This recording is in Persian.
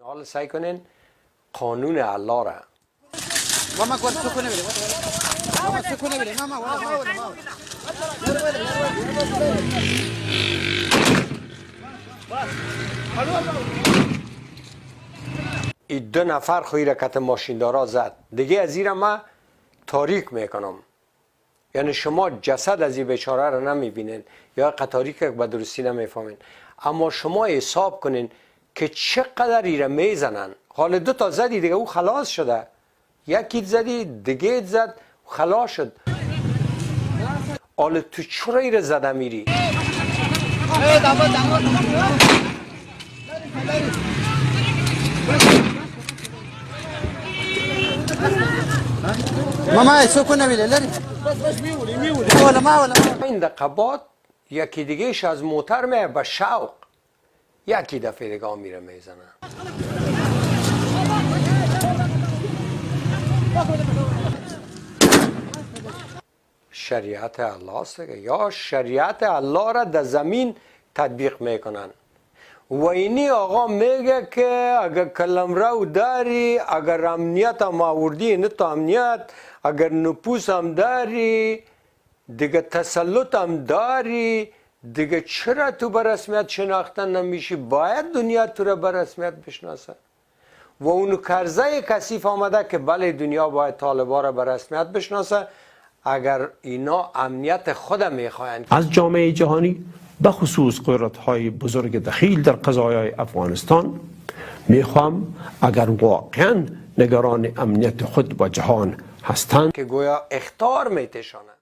حالا سعی کنین قانون الله را ماما کور سکونه بده ماما سکونه بده ماما این 2 نفر خوی رکت ماشیندارا زد دیگه از این ما تاریک میکنم. یعنی شما جسد از این بیچاره را نمیبینین یا قطاری که به درستی نمیفهمین، اما شما حساب کنین که چقدر ایره میزنن. حالا 2 تا زدی دیگه او خلاص شده، یکی زدی دیگه زد خلاص شد. حالا تو چرا ایره زده میری؟ ماما سکونه بده لری ولا این دقیقات یکی دیگهش از موتر میه به شوق یکی دفعه دیگه میره میزنه. شریعت الله است دیگه، یا شریعت الله را در زمین تطبیق میکنن. و اینی آقا میگه که اگر قلمرو داری، اگر امنیت هم آوردی نه تا امنیت، اگر نفوس هم داری، دیگه تسلط هم داری، دیگه چرا تو به رسمیت شناخته نمیشی؟ باید دنیا تو را به رسمیت بشناسه. و اونو کرزه کثیف آمده که بله دنیا باید طالبا را به رسمیت بشناسه اگر اینا امنیت خود میخواین. از جامعه جهانی به خصوص قدرت‌های بزرگ دخیل در قضایای افغانستان میخوام اگر واقعا نگران امنیت خود با جهان هستند که گویا اخطار میتشانه